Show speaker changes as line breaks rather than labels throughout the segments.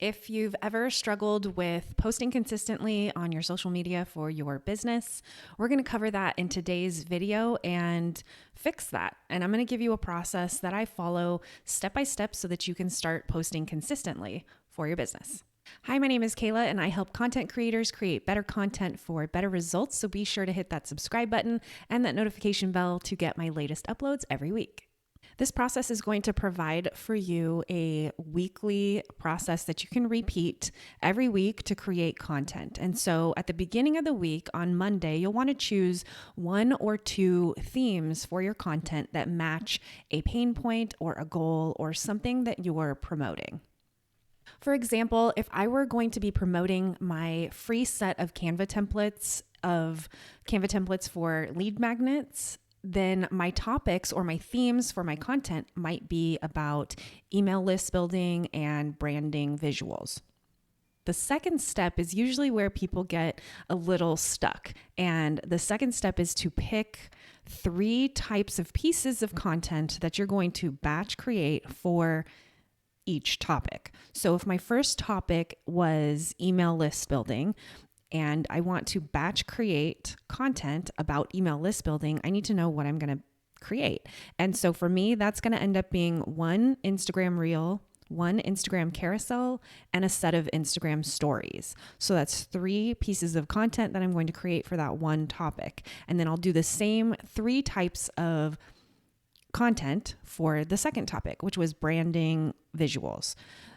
If you've ever struggled with posting consistently on your social media for your business, we're going to cover that in today's video and fix that. And I'm going to give you a process that I follow step by step so that you can start posting consistently for your business. Hi, my name is Kayla, and I help content creators create better content for better results. So be sure to hit that subscribe button and that notification bell to get my latest uploads every week. This process is going to provide for you a weekly process that you can repeat every week to create content. And so at the beginning of the week on Monday, you'll want to choose one or two themes for your content that match a pain point or a goal or something that you are promoting. For example, if I were going to be promoting my free set of Canva templates for lead magnets, then my topics or my themes for my content might be about email list building and branding visuals. The second step is usually where people get a little stuck. And the second step is to pick 3 types of pieces of content that you're going to batch create for each topic. So if my first topic was email list building, and I want to batch create content about email list building, I need to know what I'm going to create. And so for me, that's going to end up being one Instagram reel, one Instagram carousel, and a set of Instagram stories. So that's 3 pieces of content that I'm going to create for that one topic. And then I'll do the same 3 types of content for the second topic, which was branding visuals.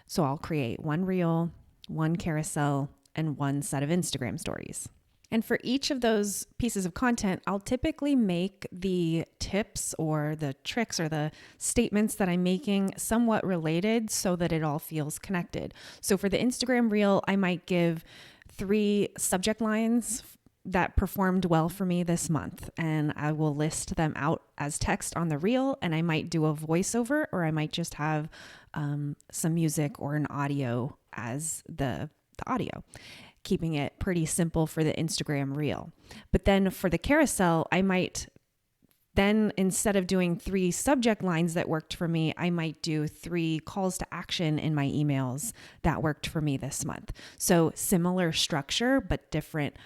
So I'll create one reel, one carousel, and one set of Instagram stories. And for each of those pieces of content, I'll typically make the tips or the tricks or the statements that I'm making somewhat related so that it all feels connected. So for the Instagram reel, I might give 3 subject lines that performed well for me this month, and I will list them out as text on the reel, and I might do a voiceover, or I might just have some music or an audio as the audio, keeping it pretty simple for the Instagram reel. But then for the carousel, I might then, instead of doing 3 subject lines that worked for me, I might do 3 calls to action in my emails that worked for me this month. So similar structure, but different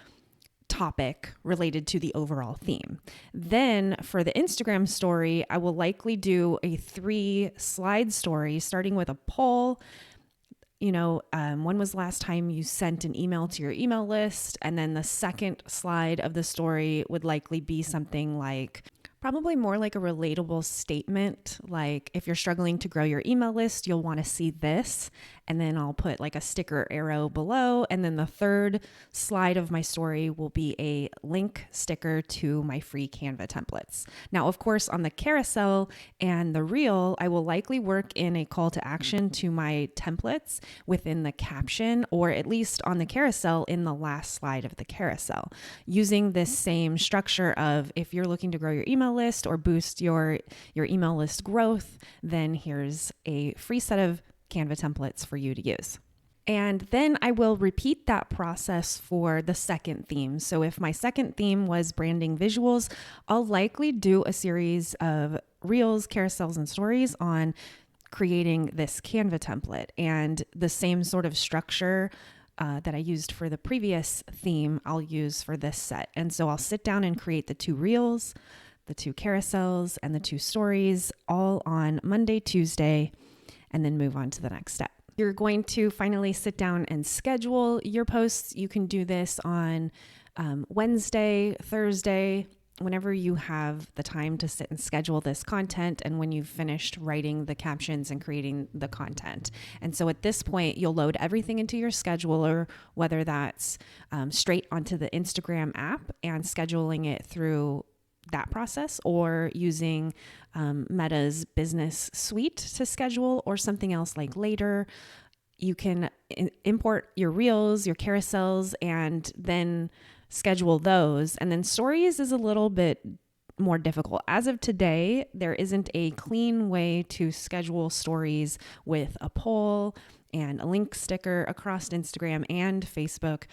topic related to the overall theme. Then for the Instagram story, I will likely do a 3 slide story starting with a poll. When was the last time you sent an email to your email list? And then the second slide of the story would likely be something like, probably more like a relatable statement. Like, if you're struggling to grow your email list, you'll want to see this. And then I'll put like a sticker arrow below. And then the third slide of my story will be a link sticker to my free Canva templates. Now, of course, on the carousel and the reel, I will likely work in a call to action to my templates within the caption, or at least on the carousel in the last slide of the carousel, using this same structure of, if you're looking to grow your email list or boost your email list growth, then here's a free set of Canva templates for you to use. And then I will repeat that process for the second theme. So if my second theme was branding visuals, I'll likely do a series of reels, carousels, and stories on creating this Canva template, and the same sort of structure that I used for the previous theme, I'll use for this set. And so I'll sit down and create the 2 reels, the 2 carousels, and the 2 stories all on Monday, Tuesday, and then move on to the next step. You're going to finally sit down and schedule your posts. You can do this on Wednesday, Thursday, whenever you have the time to sit and schedule this content, and when you've finished writing the captions and creating the content. And so at this point, you'll load everything into your scheduler, whether that's straight onto the Instagram app and scheduling it through that process, or using Meta's business suite to schedule, or something else like later. You can import your reels, your carousels, and then schedule those. And then stories is a little bit more difficult. As of today, there isn't a clean way to schedule stories with a poll and a link sticker across Instagram and Facebook.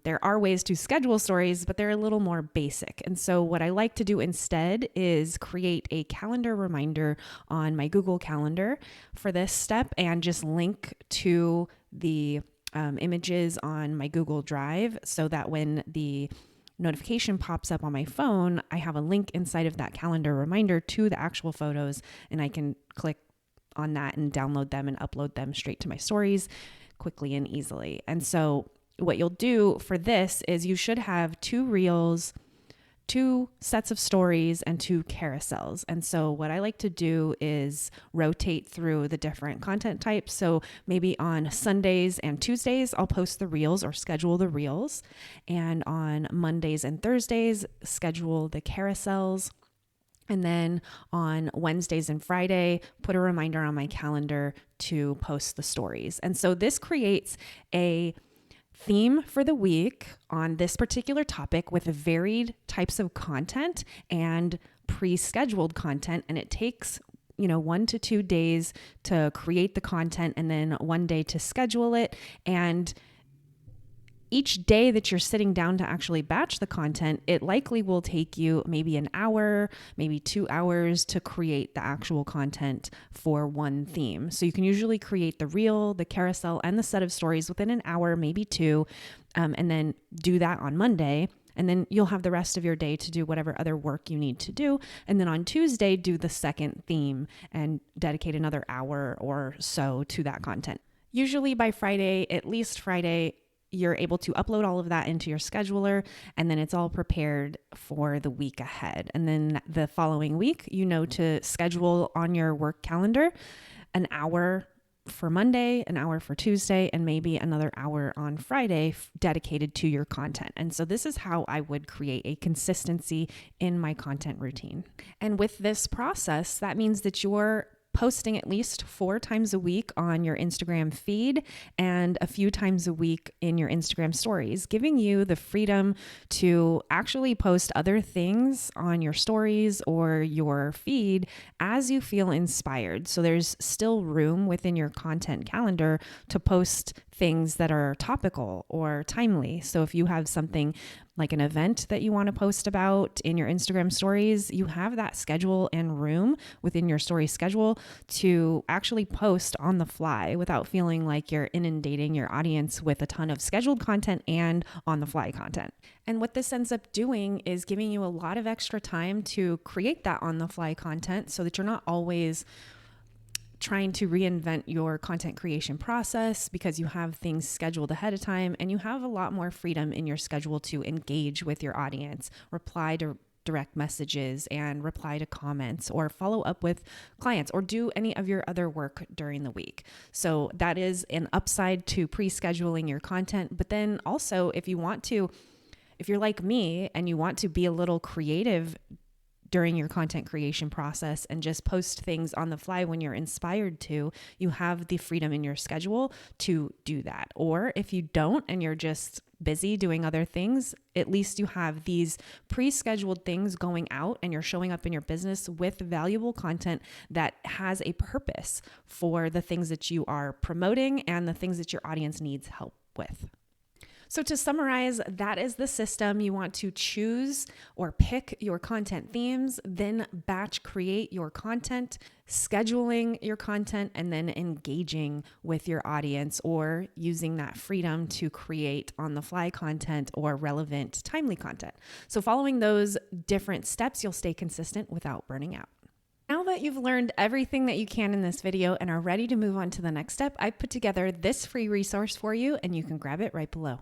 There are ways to schedule stories, but they're a little more basic. And so what I like to do instead is create a calendar reminder on my Google Calendar for this step and just link to the images on my Google Drive so that when the notification pops up on my phone, I have a link inside of that calendar reminder to the actual photos, and I can click on that and download them and upload them straight to my stories quickly and easily. And so what you'll do for this is you should have 2 reels, 2 sets of stories, and 2 carousels. And so what I like to do is rotate through the different content types. So maybe on Sundays and Tuesdays, I'll post the reels or schedule the reels. And on Mondays and Thursdays, schedule the carousels. And then on Wednesdays and Friday, put a reminder on my calendar to post the stories. And so this creates a theme for the week on this particular topic with varied types of content and pre-scheduled content. And it takes 1 to 2 days to create the content and then 1 day to schedule it. And each day that you're sitting down to actually batch the content, it likely will take you maybe an hour, maybe 2 hours to create the actual content for one theme. So you can usually create the reel, the carousel, and the set of stories within an hour, maybe 2, and then do that on Monday. And then you'll have the rest of your day to do whatever other work you need to do. And then on Tuesday, do the second theme and dedicate another hour or so to that content. Usually by Friday, at least Friday, you're able to upload all of that into your scheduler, and then it's all prepared for the week ahead. And then the following week, to schedule on your work calendar an hour for Monday, an hour for Tuesday, and maybe another hour on Friday dedicated to your content. And so this is how I would create a consistency in my content routine. And with this process, that means that you're posting at least 4 times a week on your Instagram feed and a few times a week in your Instagram stories, giving you the freedom to actually post other things on your stories or your feed as you feel inspired. So there's still room within your content calendar to post things that are topical or timely. So if you have something like an event that you want to post about in your Instagram stories, you have that schedule and room within your story schedule to actually post on the fly without feeling like you're inundating your audience with a ton of scheduled content and on the fly content. And what this ends up doing is giving you a lot of extra time to create that on the fly content so that you're not always trying to reinvent your content creation process because you have things scheduled ahead of time, and you have a lot more freedom in your schedule to engage with your audience, reply to direct messages and reply to comments or follow up with clients or do any of your other work during the week. So that is an upside to pre-scheduling your content. But then also if you're like me and you want to be a little creative during your content creation process and just post things on the fly when you're inspired to, you have the freedom in your schedule to do that. Or if you don't and you're just busy doing other things, at least you have these pre-scheduled things going out and you're showing up in your business with valuable content that has a purpose for the things that you are promoting and the things that your audience needs help with. So to summarize, that is the system. You want to choose or pick your content themes, then batch create your content, scheduling your content, and then engaging with your audience or using that freedom to create on the fly content or relevant, timely content. So following those different steps, you'll stay consistent without burning out. Now that you've learned everything that you can in this video and are ready to move on to the next step, I've put together this free resource for you and you can grab it right below.